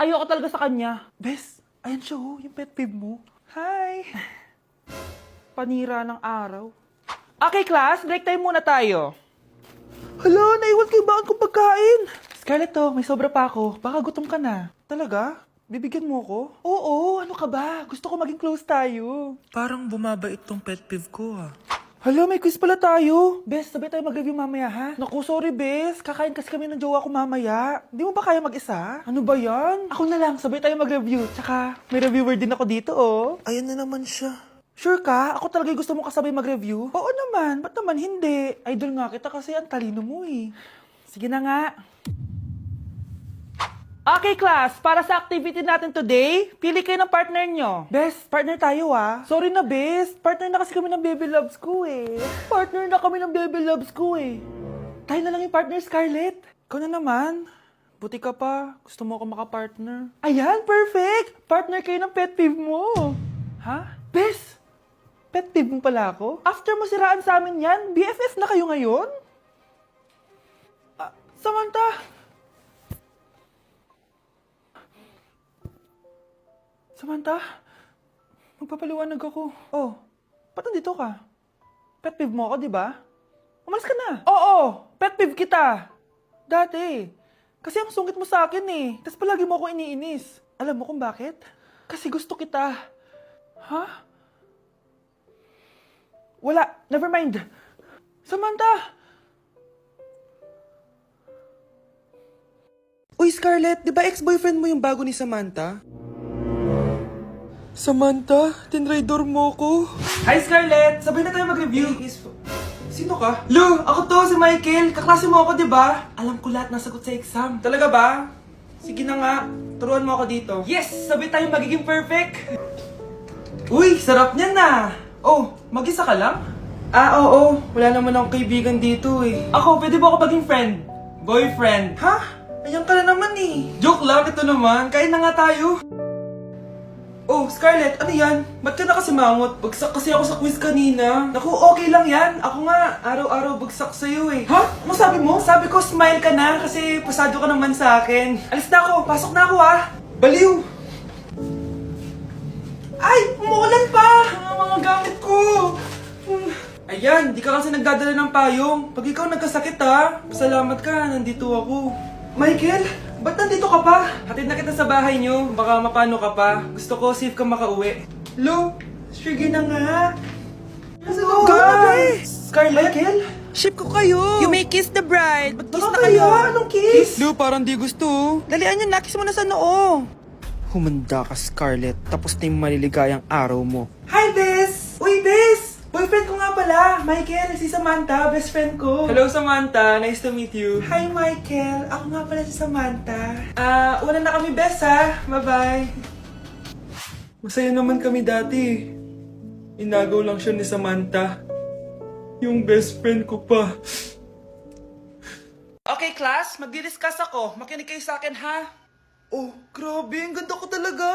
ayoko talaga sa kanya. Bes, ayan siya oh, yung pet peeve mo. Hi! Panira ng araw. Okay, class, break time muna tayo. Hala, naiwan kay bakit kong pagkain. Scarlett to, may sobra pa ako. Baka gutom ka na. Talaga? Bibigyan mo ko? Oo, ano ka ba? Gusto ko maging close tayo. Parang bumabait tong pet peeve ko ah. Hala, may quiz pala tayo. Bes, sabay tayo mag-review mamaya, ha? Naku, sorry, Bes. Kakain kasi kami ng jowa ko mamaya. Di mo ba kaya mag-isa? Ano ba yan? Ako na lang, sabay tayo mag-review. Tsaka, may reviewer din ako dito, oh. Ayan na naman siya. Sure ka? Ako talaga yung gusto mo kasabay mag-review? Oo naman. Ba't naman hindi? Idol nga kita kasi ang talino mo, eh. Sige na nga. Okay, class. Para sa activity natin today, pili kayo ng partner nyo. Best, partner tayo ah. Sorry na, best. Partner na kasi kami ng baby loves ko eh. Partner na kami ng baby loves ko eh. Tayo na lang yung partner, Scarlett. Ikaw na naman. Buti ka pa. Gusto mo ako makapartner. Ayan, perfect. Partner kayo ng pet peeve mo. Ha? Best, pet peeve mo pala ako? After mo siraan sa amin yan, BFF na kayo ngayon? Samantha! Samantha, magpapaliwanag ako. Oh, ba't nandito ka? Pet peeve mo ako, di ba? Umalis ka na. Oo, pet peeve kita. Dati. Kasi ang sungit mo sa akin eh. Tapos palagi mo ako iniinis. Alam mo kung bakit? Kasi gusto kita. Ha? Wala, never mind. Samantha! Uy Scarlett, di ba ex-boyfriend mo yung bago ni Samantha? Samantha, tinraidor mo ko. Hi Scarlett! Sabay na tayo mag-review. Sino ka? Lu, ako to, si Michael. Kaklase mo ako, di ba? Alam ko lahat ng sagot sa exam. Talaga ba? Sige na nga, turuan mo ako dito. Yes! Sabay tayo magiging perfect! Uy, sarap niyan na! Oh, mag-isa ka lang? Oo. Wala naman akong kaibigan dito eh. Ako, pwede ba ako maging friend? Boyfriend? Ha? Ayan ka na naman eh. Joke lang, ito naman. Kain na nga tayo. Oh, Scarlett, ano yan? Ba't ka na kasi mangot? Bagsak kasi ako sa quiz kanina. Naku, okay lang yan. Ako nga, araw-araw bagsak sa'yo eh. Ha? Ano sabi mo? Sabi ko, smile ka na kasi pasado ka naman sa akin. Alis na ako, pasok na ako ah. Baliw! Ay, umuulan pa! Ang mga gamit ko! Ayan, di ka kasi nagdadala ng payong. Pag ikaw nagkasakit ha, salamat ka, nandito ako. Michael, ba't nandito ka pa? Hatid na kita sa bahay niyo, baka mapano ka pa. Gusto ko safe ka makauwi. Lo, sige na nga. Hello, guys! Scarlett? Michael? Ship ko kayo. You may kiss the bride. Mag-kiss Baka na kayo. Anong kiss? Lu, parang di gusto. Dalian yun, nakis mo na sa noo. Humanda ka Scarlett, tapos na yung maliligayang araw mo. Hi, Bes! Uy, Bes! Boyfriend ko nga pala, Michael, si Samantha, best friend ko. Hello, Samantha. Nice to meet you. Hi, Michael. Ako nga pala si Samantha. Una na kami, Bes, ha? Bye-bye. Masaya naman kami dati. Inagaw lang siya ni Samantha. Yung best friend ko pa. Okay, class. Magdi-discuss ako. Makinig kayo sa akin, ha? Oh, grabe. Ang ganda ko talaga.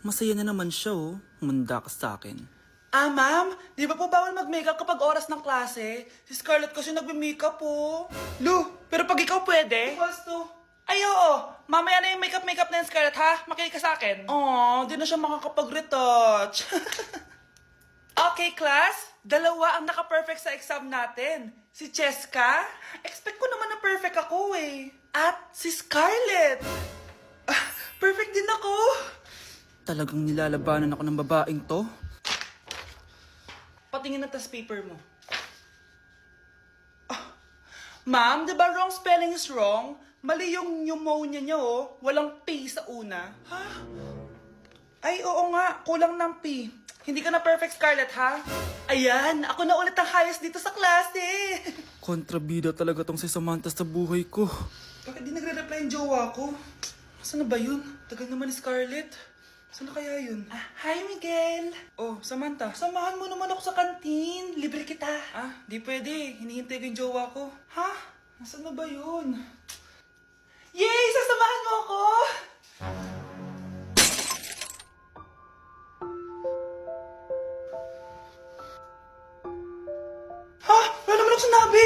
Masaya na naman siya oh. Humanda ka sa akin. Ma'am, di ba po bawal mag-makeup kapag oras ng klase? Si Scarlett kasi nagme-makeup po. Lu, pero pag ikaw pwede? Equals to. Ay, oo. Mamaya na yung makeup na yung Scarlett, ha? Makinig ka sa akin. Aw, di na siya makakapag-retouch. Okay, class. Dalawa ang naka-perfect sa exam natin. Si Cheska. Expect ko naman na perfect ako eh. At si Scarlett. Perfect din ako. Talagang nilalabanan ako ng babaeng to. Patingin na tas paper mo. Ma'am, di ba wrong spelling is wrong? Mali yung pneumonia niya, oh. Walang P sa una. Ha? Ay, oo nga. Kulang ng P. Hindi ka na perfect, Scarlett, ha? Ayan, ako na ulit ang highest dito sa klase. Kontrabida talaga tong si Samantha sa buhay ko. Bakit di nagre-reply yung jowa ko? Saan na ba yun? Tagal naman ni Scarlett. Saan na kaya yun? Hi, Miguel! Oh, Samantha. Samahan mo naman ako sa kantin. Libre kita. Di pwede. Hinihintay ko yung jowa ko. Ha? Nasaan na ba yun? Yay! Sasamahan mo ako! Ha? Wala naman ako sinabi!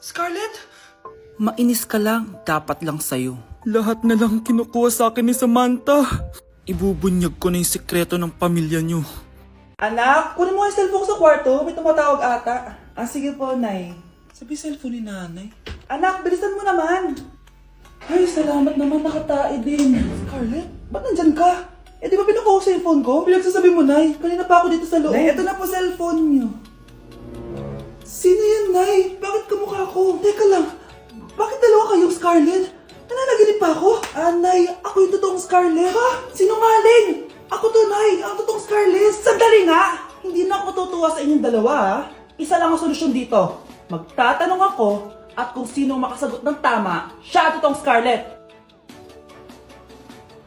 Scarlett? Mainis ka lang, dapat lang sa'yo. Lahat na lang kinukuha sa akin ni Samantha. Ibubunyag ko na yung sikreto ng pamilya niyo. Anak, kunin mo yung cellphone ko sa kwarto. May tumatawag ata. Sige po, Nay. Sabi cellphone ni nanay. Anak, bilisan mo naman. Ay, salamat naman, nakatae din. Scarlett, ba't nandyan ka? Eh, di ba pinukuha ko sa phone ko? Pinagsasabi mo, Nay. Kanina pa ako dito sa loob. Nay, ito na po cellphone niyo. Sino yan, Nay? Bakit kamukha ko? Teka lang, bakit dalawa kayong Scarlett? Nananaginip pa ako? Nay, ako yung totoong Scarlett. Ha? Sinungaling! Ako to, Nay, ang totoong Scarlett. Sandali nga! Hindi na ako matutuwa sa inyong dalawa, ha? Isa lang ang solusyon dito. Magtatanong ako at kung sino ang makasagot ng tama, siya ang totoong Scarlett.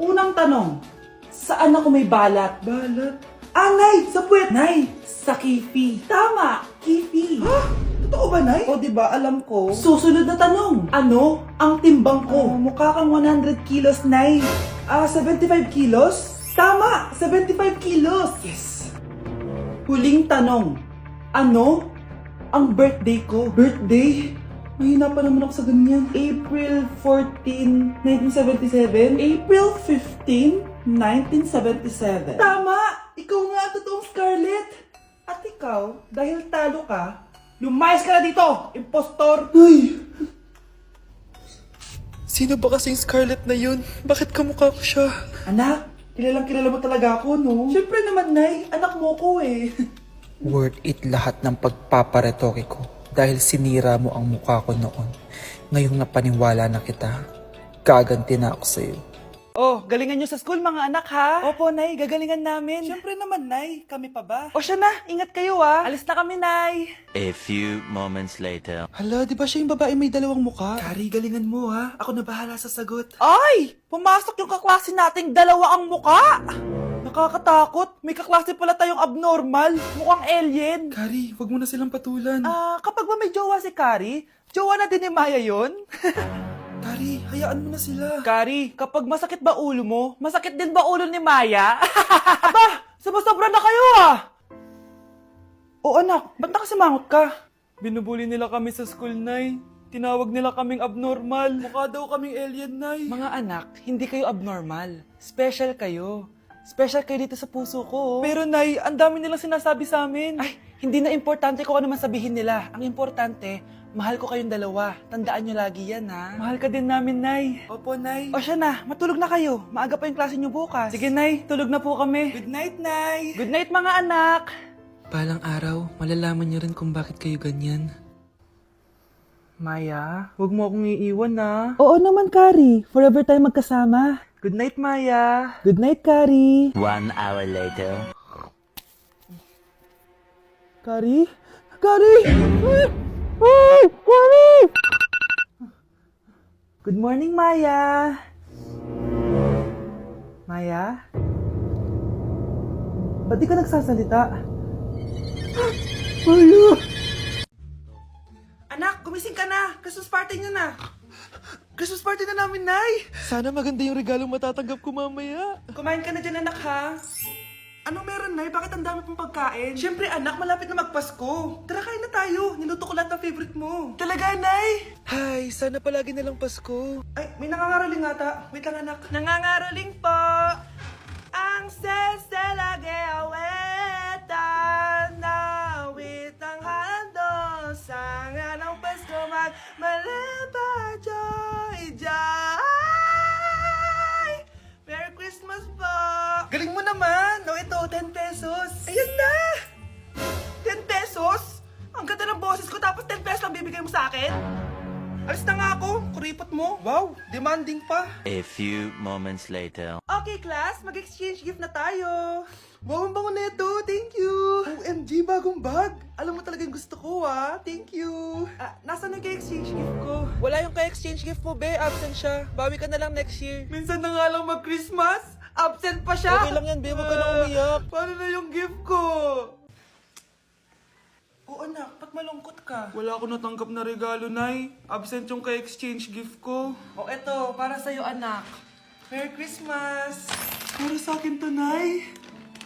Unang tanong, saan ako may balat? Balat? Nay, sa puwet. Nay, sa kifi. Tama, kifi. Ha? Totoo ba, Nay? O, diba, alam ko. Susunod na tanong. Ano ang timbang ko? Mukha kang 100 kilos, Nay. 75 kilos? Tama, 75 kilos. Yes. Huling tanong. Ano ang birthday ko? Birthday? Mahina pa naman ako sa ganyan. April 14, 1977? April 15, 1977. Tama! Ikaw nga ang totoong Scarlett! At ikaw, dahil talo ka, lumayas ka na dito, impostor! Ay! Sino ba kasing Scarlett na yun? Bakit kamukha ko siya? Anak, kilalang kilala mo talaga ako, no? Siyempre naman, Nay. Anak mo ko eh. Worth it lahat ng pagpaparetoke ko dahil sinira mo ang mukha ko noon. Ngayong napaniwala na kita, gaganti na ako sa'yo. Oh, galingan nyo sa school mga anak ha? Opo, Nay, gagalingan namin. Siyempre naman, Nay. Kami pa ba? O siya na, ingat kayo ha. Alis na kami, Nay. A few moments later. Hala, di ba siya yung babae may dalawang mukha? Kari, galingan mo ha. Ako na bahala sa sagot. Ay! Pumasok yung kaklase nating dalawa ang muka! Nakakatakot. May kaklase pala tayong abnormal. Mukhang alien. Kari, wag mo na silang patulan. Kapag ba may jowa si Kari, jowa na din ni Maya yun? Kari, hayaan mo na sila. Kari, kapag masakit ba ulo mo, masakit din ba ulo ni Maya? Aba, sobra na kayo ah! O anak, ba't nakasimangot ka? Binubuli nila kami sa school, Nay. Tinawag nila kaming abnormal. Mukha daw kaming alien, Nay. Mga anak, hindi kayo abnormal. Special kayo. Special kayo dito sa puso ko. Pero, Nay, ang dami nilang sinasabi sa amin. Ay, hindi na importante kung ano man sabihin nila. Ang importante, mahal ko kayong dalawa. Tandaan nyo lagi yan, ha? Mahal ka din namin, Nay. Opo, Nay. O siya na, matulog na kayo. Maaga pa yung klase nyo bukas. Sige, Nay, tulog na po kami. Good night, Nay. Good night, mga anak. Balang araw, malalaman niyo rin kung bakit kayo ganyan. Maya, huwag mo akong iiwan, na. Oo naman, Kari. Forever tayo magkasama. Good night, Maya. Good night, Kari. 1 hour later. Kari? Kari! Ay, Kari! Good morning, Maya. Maya? Ba't di ka nagsasalita? Maya! Anak, gumising ka na! Christmas party niyo na! Christmas party na namin, Nay! Sana maganda yung regalong matatanggap ko mamaya. Kumain ka na dyan, anak, ha? Anong meron, Nay? Bakit ang dami pong pagkain? Siyempre, anak, malapit na magpasko. Tara, kain na tayo. Niluto ko lahat ng favorite mo. Talaga, Nay? Hay, sana palagi na lang Pasko. Ay, may nangangaraling ata. Wait lang, anak. Nangangaraling po. Ang seselage awetan na witang hando sa nga ng Pasko magmalaba joy joy. Merry Christmas po. Galing mo naman. No, ito, 10 pesos. Ayan na. 10 pesos? Ang ganda ng boses ko tapos 10 pesos lang bibigay mo sa akin? Alis na nga ako. Kuripot mo. Wow, demanding pa. A few moments later. Okay, class. Mag-exchange gift na tayo. Wow, ang bango nito. Thank you. OMG, bagong bag. Alam mo talaga yung gusto ko, ah. Thank you. Nasaan yung ka-exchange gift ko? Wala yung ka-exchange gift mo, be. Absent siya. Bawi ka na lang next year. Minsan na nga lang mag-Christmas. Absent pa siya. Okay lang yan, be. Huwag ka na umiyak. Paano na yung gift ko? Oo, anak. Ba't malungkot ka? Wala ako natanggap na regalo, Nay. Absent yung ka-exchange gift ko. O, eto. Para sa'yo, anak. Merry Christmas. Para sa akin to, Nay.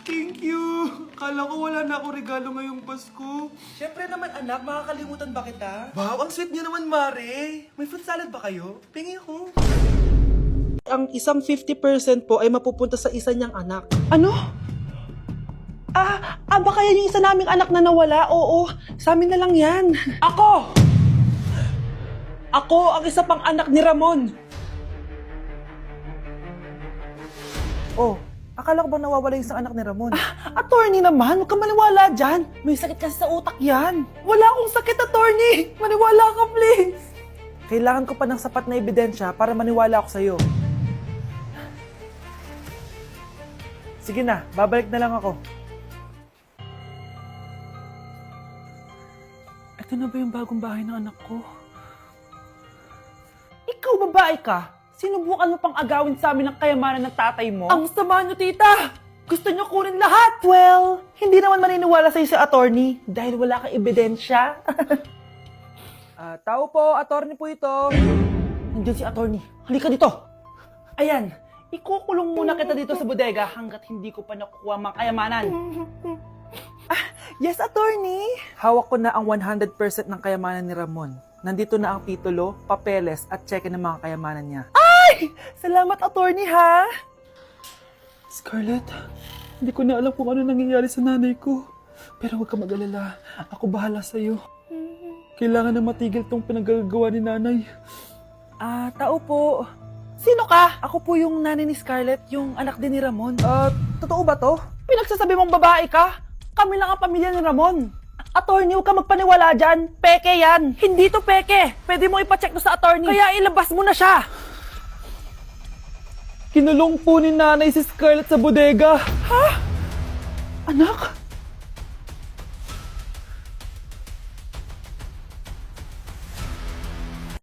Thank you! Kala ko wala na ako regalo ngayong Pasko. Siyempre naman anak, makakalimutan ba kita? Wow, ang sweet niyo naman, Mare. May fruit salad ba kayo? Pingi ako. Ang isang 50% po ay mapupunta sa isa niyang anak. Ano? Baka yan yung isa naming anak na nawala? Oo, sa amin na lang yan. Ako! Ako ang isa pang anak ni Ramon. Oh, akala ko bang nawawala yung isang anak ni Ramon? Attorney naman, huwag ka maniwala dyan. May sakit kasi sa utak yan. Wala akong sakit, attorney. Maniwala ka, please. Kailangan ko pa ng sapat na ebidensya para maniwala ako sa'yo. Sige na, babalik na lang ako. Ito na ba yung bagong bahay ng anak ko? Ikaw, babae ka? Sinubukan mo pang agawin sa amin ang kayamanan ng tatay mo? Ang sama nyo, tita! Gusto nyo kunin lahat! Well, hindi naman maniniwala sa'yo si attorney dahil wala kang ebidensya. Tao po, attorney po ito. Nandiyan si attorney. Halika dito. Ayan, ikukulong muna kita dito sa bodega hanggat hindi ko pa nakukuha mga kayamanan. Yes, attorney. Hawak ko na ang 100% ng kayamanan ni Ramon. Nandito na ang titulo, papeles at cheque ng mga kayamanan niya. Ay! Salamat, attorney, ha? Scarlett, hindi ko na alam kung ano nangyayari sa nanay ko. Pero huwag ka mag-alala. Ako bahala sa'yo. Kailangan na matigil tong pinagagawa ni nanay. Tao po. Sino ka? Ako po yung nanay ni Scarlett, yung anak din ni Ramon. Totoo ba to? Pinagsasabi mong babae ka? Kami lang ang pamilya ni Ramon. Attorney, huwag ka magpaniwala dyan. Peke yan. Hindi to peke. Pwede mo ipacheck to sa attorney. Kaya ilabas mo na siya. Kinulong po ni nanay si Scarlett sa bodega. Anak?